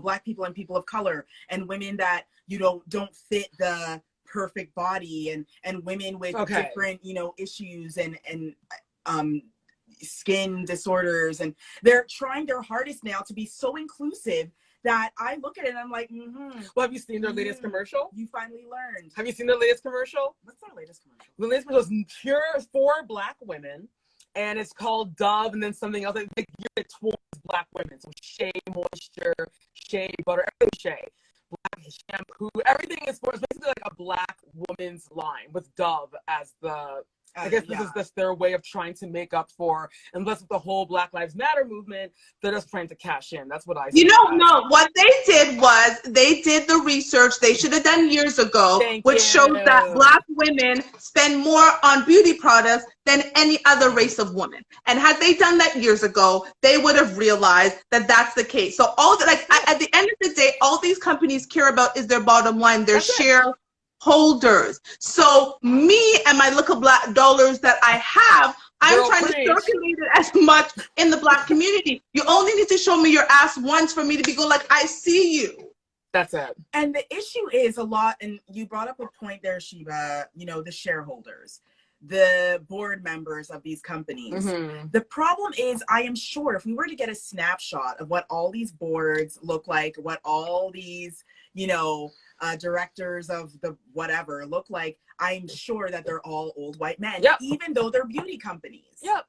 Black people and people of color and women that, don't fit the perfect body, and women with different, issues and skin disorders. And they're trying their hardest now to be so inclusive that I look at it and I'm like, Well, have you seen their latest commercial? You finally learned. Have you seen their latest commercial? What's their latest commercial? The latest commercial is pure for Black women. And it's called Dove, and then something else. Like, geared towards Black women. So Shea Moisture, Shea Butter, everything Shea. Black shampoo, everything is for, it's basically like a Black woman's line with Dove as the, I guess this is just their way of trying to make up for, unless with the whole Black Lives Matter movement, they're just trying to cash in. That's what I see. No, what they did was they did the research they should have done years ago, which shows that Black women spend more on beauty products than any other race of women. And had they done that years ago, they would have realized that that's the case. So at the end of the day, all these companies care about is their bottom line, their shareholders. So me and my little Black dollars that I have, I'm trying to circulate it as much in the Black community. You only need to show me your ass once for me to be like, I see you. That's it. And the issue is a lot, and you brought up a point there, Sheba, the shareholders, the board members of these companies. The problem is, I am sure if we were to get a snapshot of what all these boards look like, what all these, directors of the whatever look like, I'm sure that they're all old white men, even though they're beauty companies. Yep.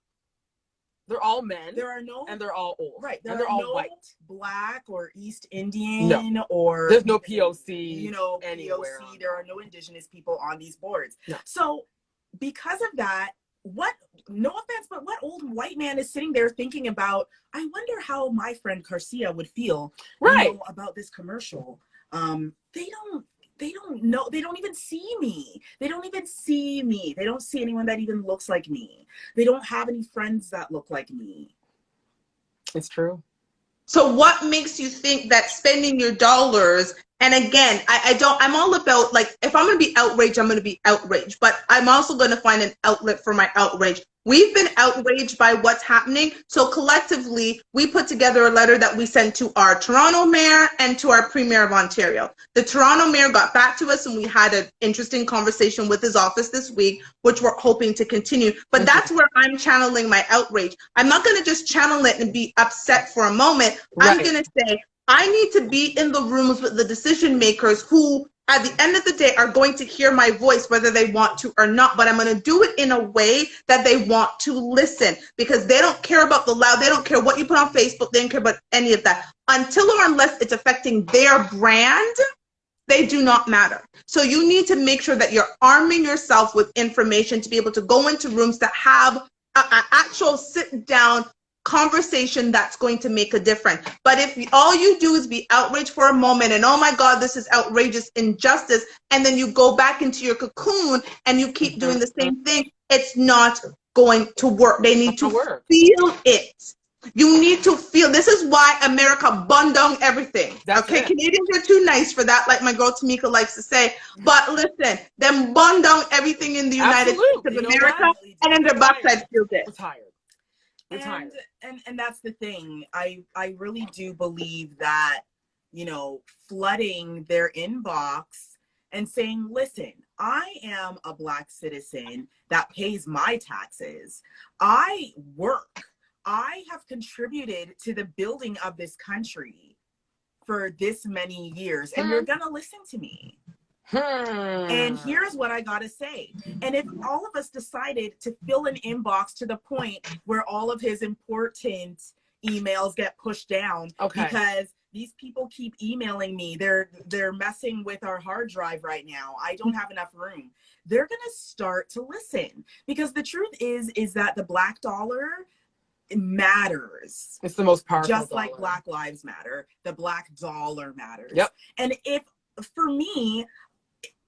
They're all men. There are no, and they're all old. Right. And they're all white. Black or East Indian or there's no POC. Anywhere. POC. There are no indigenous people on these boards. No. So because of that, no offense, but what old white man is sitting there thinking about, I wonder how my friend Garcia would feel about this commercial. They don't know. They don't even see me. They don't see anyone that even looks like me. They don't have any friends that look like me. It's true. So what makes you think that spending your dollars, and again, I'm all about, like, if I'm going to be outraged, I'm going to be outraged, but I'm also going to find an outlet for my outrage. We've been outraged by what's happening. So collectively, we put together a letter that we sent to our Toronto mayor and to our Premier of Ontario. The Toronto mayor got back to us and we had an interesting conversation with his office this week, which we're hoping to continue. But that's where I'm channeling my outrage. I'm not going to just channel it and be upset for a moment. I'm going to say, I need to be in the rooms with the decision makers who at the end of the day, are going to hear my voice whether they want to or not, but I'm going to do it in a way that they want to listen, because they don't care about the loud, they don't care what you put on Facebook, they don't care about any of that. Until or unless it's affecting their brand, they do not matter. So you need to make sure that you're arming yourself with information to be able to go into rooms that have an actual sit-down conversation that's going to make a difference. But if all you do is be outraged for a moment and, oh my God, this is outrageous injustice, and then you go back into your cocoon and you keep doing the same thing, it's not going to work. They need to feel it. You need to feel. This is why America bun down everything. Okay, Canadians are too nice for that, like my girl Tamika likes to say. But listen, them bun down everything in the United States of America, and then their backside feels it. And that's the thing. I really do believe that, you know, flooding their inbox and saying, listen, I am a Black citizen that pays my taxes. I work. I have contributed to the building of this country for this many years, and you're gonna listen to me. And here's what I gotta say. And if all of us decided to fill an inbox to the point where all of his important emails get pushed down because these people keep emailing me, they're messing with our hard drive right now, I don't have enough room, they're gonna start to listen. Because the truth is that the Black dollar matters. It's the most powerful just dollar. Like Black Lives Matter, the Black dollar matters. Yep. And if, for me,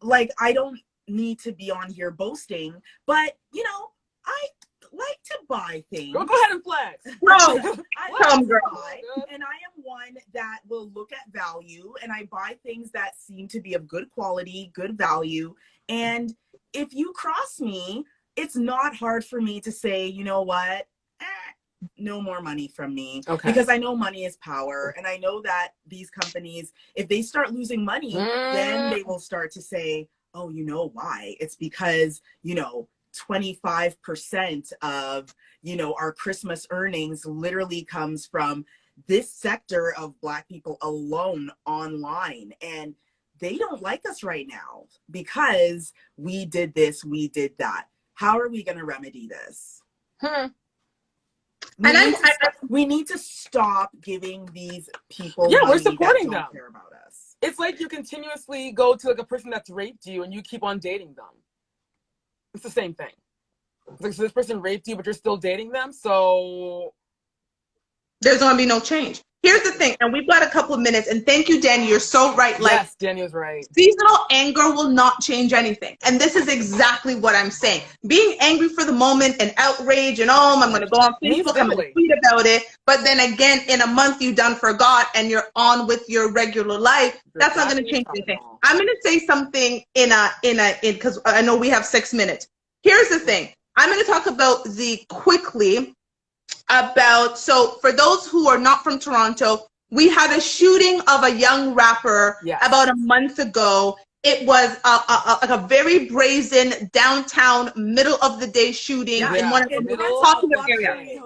like, I don't need to be on here boasting, but you know, I like to buy things. Go ahead and flex. I like to buy, and I am one that will look at value, and I buy things that seem to be of good quality, good value. And if you cross me, it's not hard for me to say, you know what, no more money from me, because I know money is power, and I know that these companies, if they start losing money, then they will start to say, oh, you know why? It's because, you know, 25% of, you know, our Christmas earnings literally comes from this sector of Black people alone online, and they don't like us right now because we did this, we did that. How are we going to remedy this? We need to stop giving these people money we're supporting that them. Don't care about us. It's like you continuously go to like a person that's raped you and you keep on dating them. It's the same thing. It's like, so this person raped you, but you're still dating them, so there's going to be no change. Here's the thing, and we've got a couple of minutes, and thank you, Danny. You're so right. Like, yes, Danny was right. Seasonal anger will not change anything. And this is exactly what I'm saying. Being angry for the moment and outrage and, oh, I'm going to go on Facebook, I'm going to tweet about it. But then again, in a month, you done forgot and you're on with your regular life. That's not going to change anything. I'm going to say something because I know we have 6 minutes. Here's the thing. I'm going to talk about so for those who are not from Toronto, we had a shooting of a young rapper about a month ago. It was a very brazen downtown middle of the day shooting in one of the most popular areas.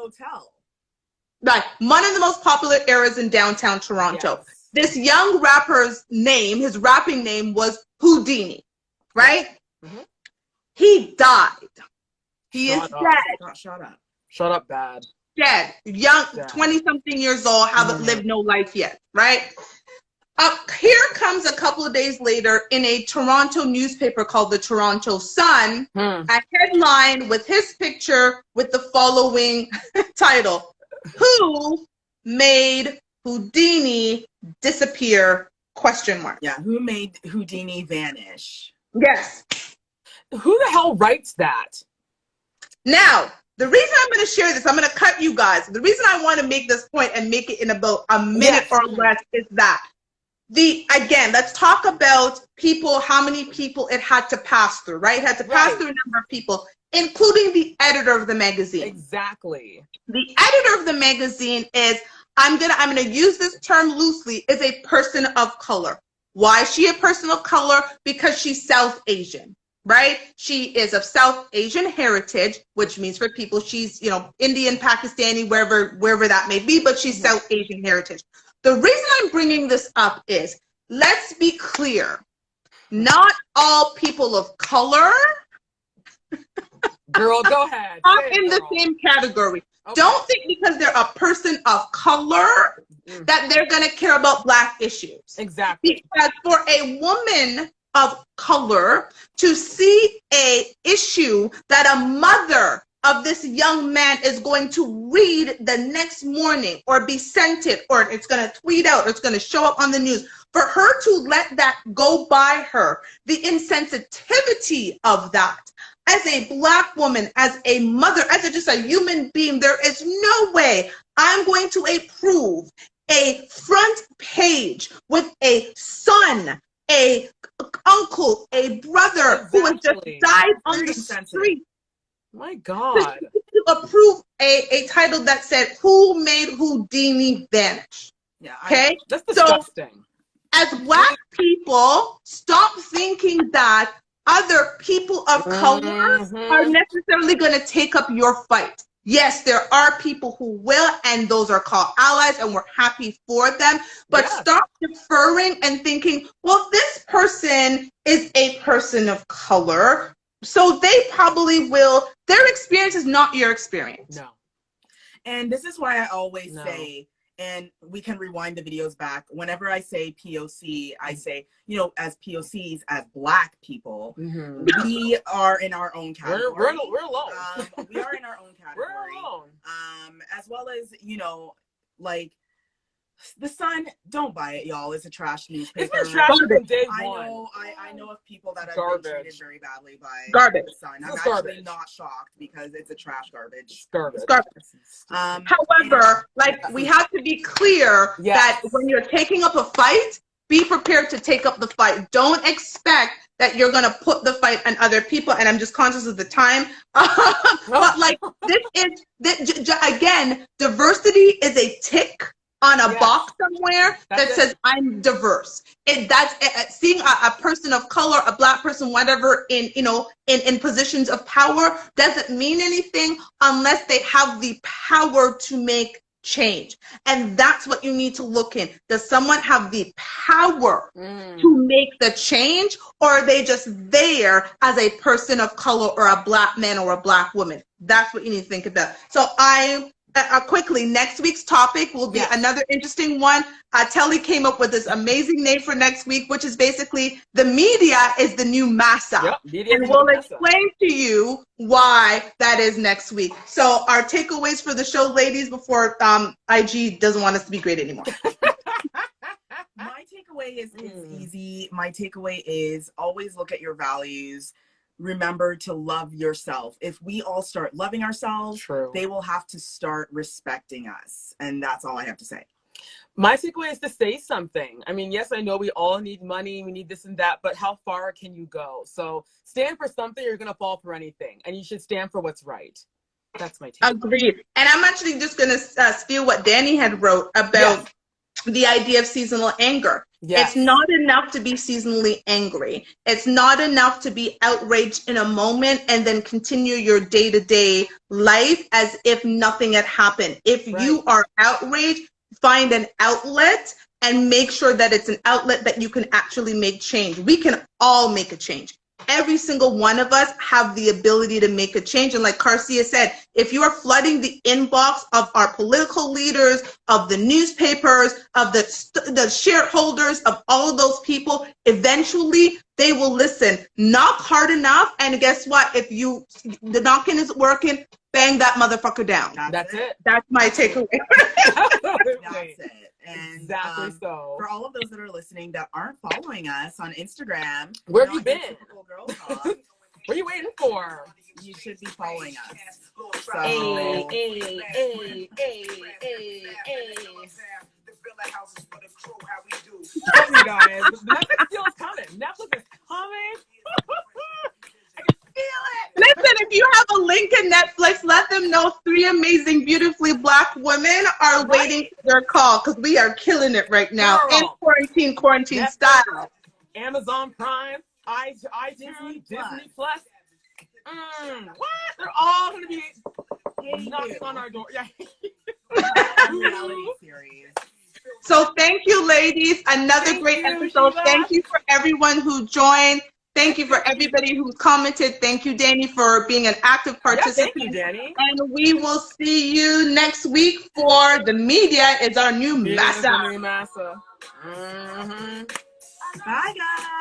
Right, one of the most popular areas in downtown Toronto. Yes. This young rapper's name, his rapping name was Houdini, right? He died. He is dead. Shut up, bad. Dead, young, 20-something years old, haven't lived no life yet, right? Here comes a couple of days later in a Toronto newspaper called the Toronto Sun, a headline with his picture with the following title: "Who made Houdini disappear?" ? Yeah, who made Houdini vanish? Yes. Who the hell writes that? Now, the reason I'm going to share this, I'm going to cut you guys. The reason I want to make this point and make it in about a minute or less is that again, let's talk about people, how many people it had to pass through, right? It had to pass through a number of people, including the editor of the magazine. Exactly. The editor of the magazine is, I'm gonna use this term loosely, is a person of color. Why is she a person of color? Because she's South Asian. Right? She is of South Asian heritage, which means for people, she's, you know, Indian, Pakistani, wherever that may be, but she's South Asian heritage. The reason I'm bringing this up is, let's be clear. Not all people of color Girl, go ahead. are in the same category. Okay. Don't think because they're a person of color that they're going to care about Black issues. Exactly. Because for a woman of color to see a issue that a mother of this young man is going to read the next morning or be sent it or it's going to tweet out or it's going to show up on the news, for her to let that go by her, the insensitivity of that, as a Black woman, as a mother, as just a human being, there is no way I'm going to approve a front page with a son, a uncle, a brother who has just died on the street. My God. To approve a title that said, "Who made Houdini vanish?" Yeah. Okay? That's disgusting. So, as Black people, stop thinking that other people of color are necessarily going to take up your fight. Yes, there are people who will, and those are called allies, and we're happy for them. But stop deferring and thinking, well, this person is a person of color, so they probably will. Their experience is not your experience. No. And this is why I always say, and we can rewind the videos back. Whenever I say POC, I say, you know, as POCs, as Black people, we are in our own category. We're alone. We are in our own category. We're alone. As well as, you know, like, The Sun, don't buy it, y'all. It's a trash newspaper. It's been trash from day one. I know of people that have been treated very badly by The Sun. I'm actually not shocked because it's a trash garbage. Garbage. However, like, we have to be clear that when you're taking up a fight, be prepared to take up the fight. Don't expect that you're going to put the fight on other people. And I'm just conscious of the time. But like, again, diversity is a tick on a box somewhere that says I'm diverse. That's seeing a person of color, a Black person, whatever, in positions of power doesn't mean anything unless they have the power to make change. And that's what you need to look in. Does someone have the power to make the change, or are they just there as a person of color or a Black man or a Black woman? That's what you need to think about. So quickly, next week's topic will be another interesting one. Telly came up with this amazing name for next week, which is basically the media is the new massa. And we'll explain to you why that is next week. So our takeaways for the show, ladies, before IG doesn't want us to be great anymore. My takeaway is easy. My takeaway is always look at your values. Remember to love yourself. If we all start loving ourselves, they will have to start respecting us. And that's all I have to say. My takeaway is to say something. I mean, yes, I know we all need money, we need this and that, but how far can you go? So stand for something, you're going to fall for anything. And you should stand for what's right. That's my takeaway. Agreed. And I'm actually just going to steal what Danny had wrote about the idea of seasonal anger. It's not enough to be seasonally angry. It's not enough to be outraged in a moment and then continue your day-to-day life as if nothing had happened. If you are outraged, find an outlet and make sure that it's an outlet that you can actually make change. We can all make a change. Every single one of us have the ability to make a change. And like Carcia said, if you are flooding the inbox of our political leaders, of the newspapers, of the shareholders, of all of those people, eventually they will listen. Knock hard enough, and guess what? If the knocking isn't working, bang that motherfucker down. That's it. That's my takeaway. That's it. And exactly so. For all of those that are listening that aren't following us on Instagram, where have you been? Girl Talk, what are you waiting for? You should be following us. So, hey. Tell me, guys, Netflix deal is coming. Netflix is coming. I can feel it. Listen, if you have a link in Netflix, let them know 3 amazing, beautifully Black women are waiting for their call, because we are killing it right now in quarantine Netflix, style. Amazon Prime, iTunes, Disney Plus. What? They're all going to be knocking on our door. Yeah. Reality series. So thank you, ladies. Another great episode. Sheila. Thank you for everyone who joined. Thank you for everybody who's commented. Thank you, Danny, for being an active participant. Thank you, Danny. And we will see you next week for The Media is Our New Massa. Mm-hmm. Bye, guys.